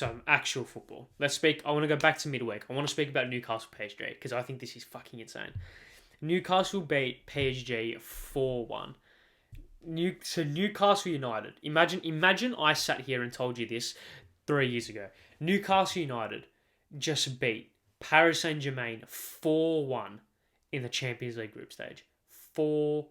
So, actual football. Let's speak. I want to go back to midweek. I want to speak about Newcastle PSG because I think this is fucking insane. Newcastle beat PSG 4-1. So Newcastle United. Imagine I sat here and told you this 3 years ago. Newcastle United just beat Paris Saint-Germain 4-1 in the Champions League group stage. 4-1.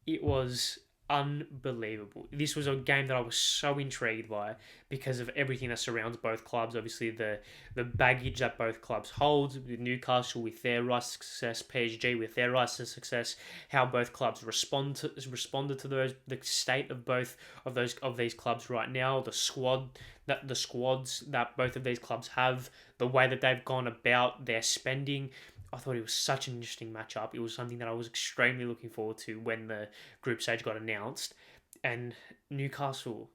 It was unbelievable. This was a game that I was so intrigued by because of everything that surrounds both clubs. Obviously, the baggage that both clubs hold, with Newcastle with their rise to success, PSG with their rise to success, how both clubs responded to the state of both of these clubs right now, the squads that both of these clubs have, the way that they've gone about their spending. I thought it was such an interesting matchup. It was something that I was extremely looking forward to when the group stage got announced. And Newcastle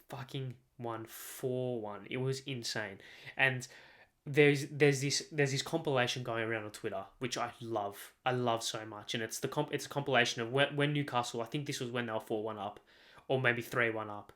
fucking won 4-1. It was insane. And there's this compilation going around on Twitter, which I love. I love so much. And it's a compilation of when Newcastle, I think this was when they were 4-1 up, or maybe 3-1 up.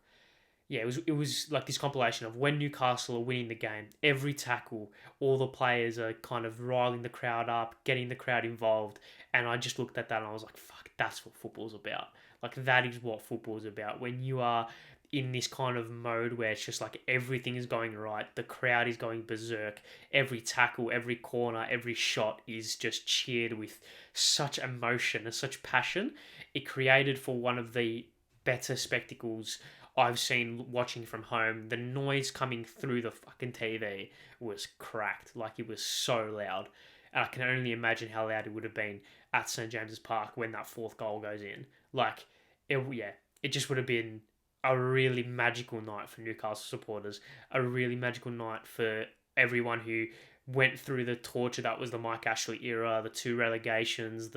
Yeah, it was like this compilation of when Newcastle are winning the game, every tackle, all the players are kind of riling the crowd up, getting the crowd involved. And I just looked at that and I was like, fuck, that's what football's about. Like, that is what football's about. When you are in this kind of mode where it's just like everything is going right, the crowd is going berserk, every tackle, every corner, every shot is just cheered with such emotion and such passion. It created for one of the better spectacles I've seen watching from home. The noise coming through the fucking TV was cracked. Like, it was so loud. And I can only imagine how loud it would have been at St. James's Park when that fourth goal goes in. Like, it just would have been a really magical night for Newcastle supporters. A really magical night for everyone who went through the torture that was the Mike Ashley era, the 2 relegations,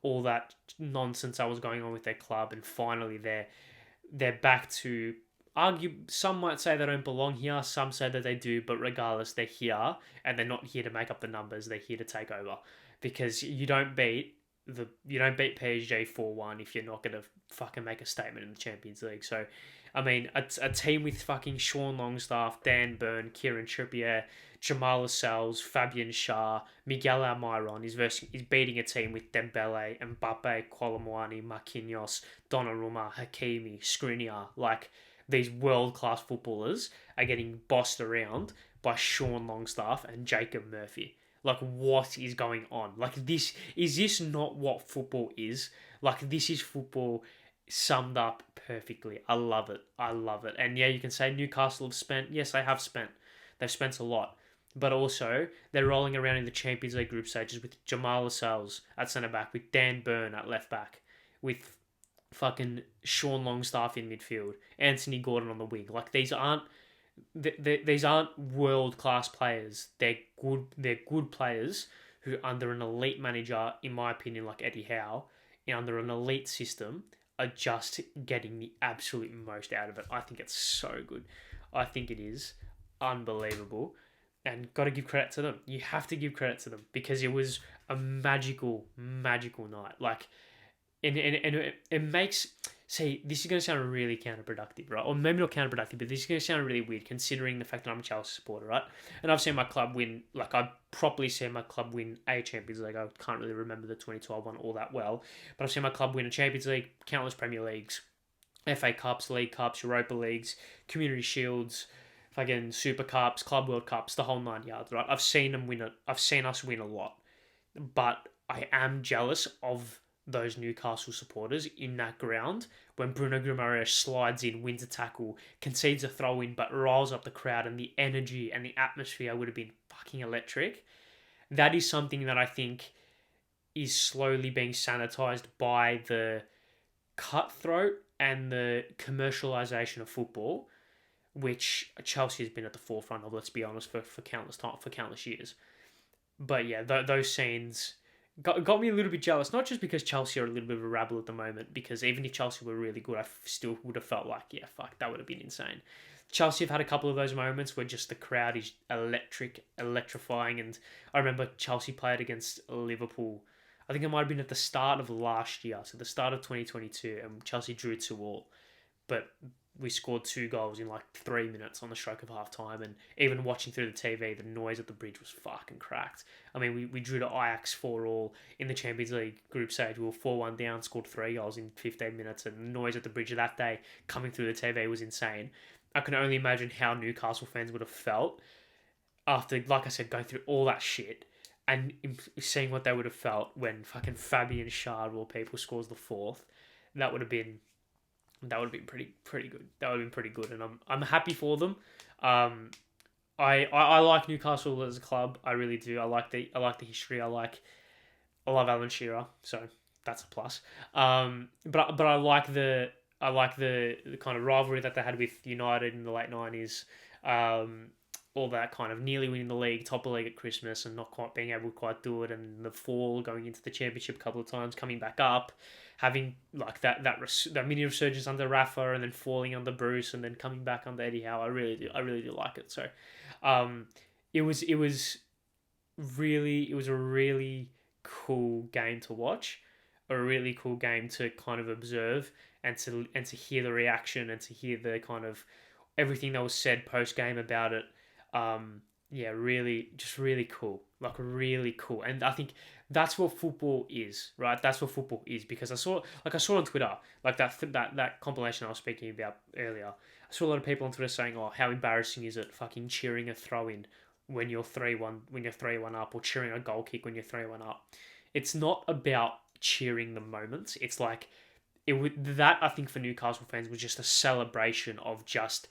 all that nonsense that was going on with their club, and finally they're back to argue. Some might say they don't belong here, some say that they do, but regardless, they're here and they're not here to make up the numbers. They're here to take over, because you don't beat PSG 4-1 if you're not going to fucking make a statement in the Champions League. So, I mean, a team with fucking Sean Longstaff, Dan Burn, Kieran Trippier, Jamal Lascelles, Fabian Schär, Miguel Almiron is beating a team with Dembele, Mbappe, Koulibaly, Marquinhos, Donnarumma, Hakimi, Skriniar. Like, these world-class footballers are getting bossed around by Sean Longstaff and Jacob Murphy. Like, what is going on? Like, is this not what football is? Like, this is football summed up perfectly. I love it. And yeah, you can say Newcastle have spent. Yes, they have spent. They've spent a lot. But also, they're rolling around in the Champions League group stages with Jamal Lascelles at centre-back, with Dan Burn at left-back, with fucking Sean Longstaff in midfield, Anthony Gordon on the wing. Like, these aren't world-class players. They're good players who, under an elite manager, in my opinion, like Eddie Howe, under an elite system, are just getting the absolute most out of it. I think it's so good. I think it is unbelievable. And got to give credit to them. You have to give credit to them, because it was a magical, magical night. Like, and it makes... See, this is going to sound really counterproductive, right? Or maybe not counterproductive, but this is going to sound really weird considering the fact that I'm a Chelsea supporter, right? And I've seen my club win... Like, I've properly seen my club win a Champions League. I can't really remember the 2012 one all that well. But I've seen my club win a Champions League, countless Premier Leagues, FA Cups, League Cups, Europa Leagues, Community Shields, fucking Super Cups, Club World Cups, the whole 9 yards, right? I've seen them win it. I've seen us win a lot. But I am jealous of those Newcastle supporters in that ground when Bruno Guimaraes slides in, wins a tackle, concedes a throw-in, but riles up the crowd, and the energy and the atmosphere would have been fucking electric. That is something that I think is slowly being sanitized by the cutthroat and the commercialization of football, which Chelsea has been at the forefront of, let's be honest, for countless years. But yeah, those scenes got me a little bit jealous, not just because Chelsea are a little bit of a rabble at the moment, because even if Chelsea were really good, I still would have felt like, yeah, fuck, that would have been insane. Chelsea have had a couple of those moments where just the crowd is electrifying, and I remember Chelsea played against Liverpool. I think it might have been at the start of last year, so the start of 2022, and Chelsea drew 2-2. But we scored 2 goals in like 3 minutes on the stroke of half time, and even watching through the TV, the noise at the bridge was fucking cracked. I mean, we drew to Ajax 4-4 in the Champions League group stage. We were 4-1 down, scored 3 goals in 15 minutes, and the noise at the bridge that day coming through the TV was insane. I can only imagine how Newcastle fans would have felt after, like I said, going through all that shit and seeing what they would have felt when fucking Fabian Schär, or people, scores the 4th. That would have been pretty good. That would have been pretty good, and I'm happy for them. I like Newcastle as a club. I really do. I like the history. I love Alan Shearer, so that's a plus. But I like the kind of rivalry that they had with United in the late 90s. All that kind of nearly winning the league, top of the league at Christmas, and not quite being able to quite do it, and the fall, going into the championship a couple of times, coming back up, having like that mini resurgence under Rafa, and then falling under Bruce, and then coming back under Eddie Howe. I really do like it. So, it was a really cool game to watch, a really cool game to kind of observe, and to hear the reaction, and to hear the kind of everything that was said post game about it. Really cool, like really cool. And I think that's what football is, right? That's what football is, because I saw on Twitter, like that compilation I was speaking about earlier. I saw a lot of people on Twitter saying, "Oh, how embarrassing is it fucking cheering a throw in when you're 3-1 up, or cheering a goal kick when you're 3-1 up." It's not about cheering the moments. It's like I think for Newcastle fans was just a celebration of just.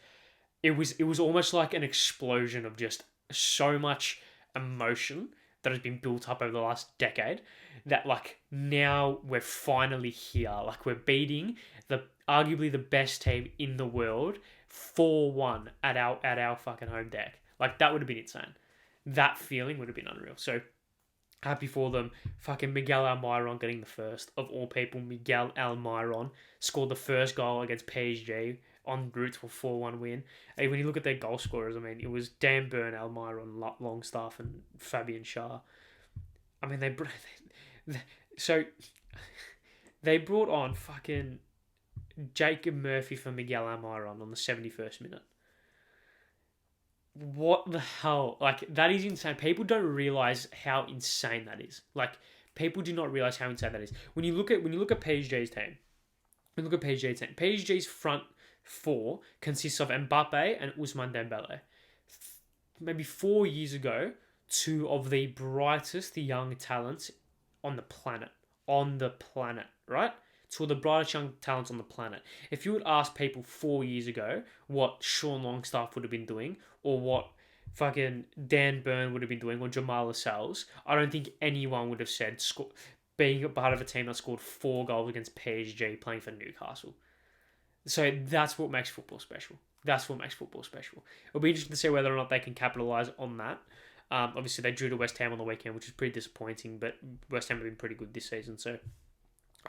It was almost like an explosion of just so much emotion that has been built up over the last decade, that like now we're finally here. Like, we're beating arguably the best team in the world 4-1 at our fucking home deck. Like, that would have been insane. That feeling would have been unreal. So happy for them. Fucking Miguel Almiron getting the first. Of all people, Miguel Almiron scored the first goal against PSG en route to a 4-1 win. And when you look at their goal scorers, I mean, it was Dan Burn, Almiron, Longstaff, and Fabian Schär. I mean, they brought on fucking Jacob Murphy for Miguel Almiron on the 71st minute. What the hell? Like, that is insane. People don't realise how insane that is. Like, people do not realise how insane that is. When you look at PSG's team, PSG's front 4 consists of Mbappe and Ousmane Dembele. Maybe 4 years ago, 2 of the brightest young talents on the planet, right? 2 of the brightest young talents on the planet. If you would ask people 4 years ago what Sean Longstaff would have been doing, or what fucking Dan Burn would have been doing, or Jamal Lascelles, I don't think anyone would have said being a part of a team that scored 4 goals against PSG playing for Newcastle. So that's what makes football special. It'll be interesting to see whether or not they can capitalise on that. Obviously, they drew to West Ham on the weekend, which is pretty disappointing, but West Ham have been pretty good this season. So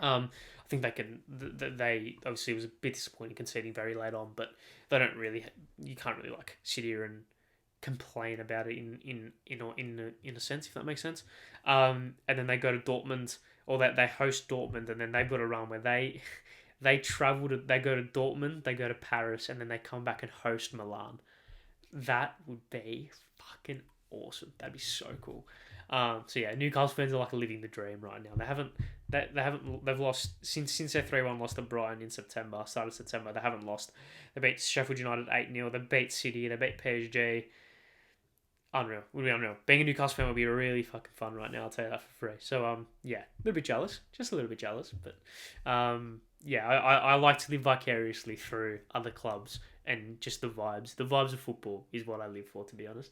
I think they can. They obviously, it was a bit disappointing conceding very late on, but they don't really. You can't really like sit here and complain about it in a sense, if that makes sense. And then they go to Dortmund, or that they host Dortmund, and then they've got a run where they go to Dortmund, they go to Paris, and then they come back and host Milan. That would be fucking awesome. That'd be so cool. So yeah, Newcastle fans are like living the dream right now. They've lost since their 3-1 loss to Brighton in start of September. They haven't lost. They beat Sheffield United 8-0. They beat City. They beat PSG. Unreal. Would be unreal. Being a Newcastle fan would be really fucking fun right now. I'll tell you that for free. So yeah, a little bit jealous, just a little bit jealous, but yeah, I like to live vicariously through other clubs and just the vibes. The vibes of football is what I live for, to be honest.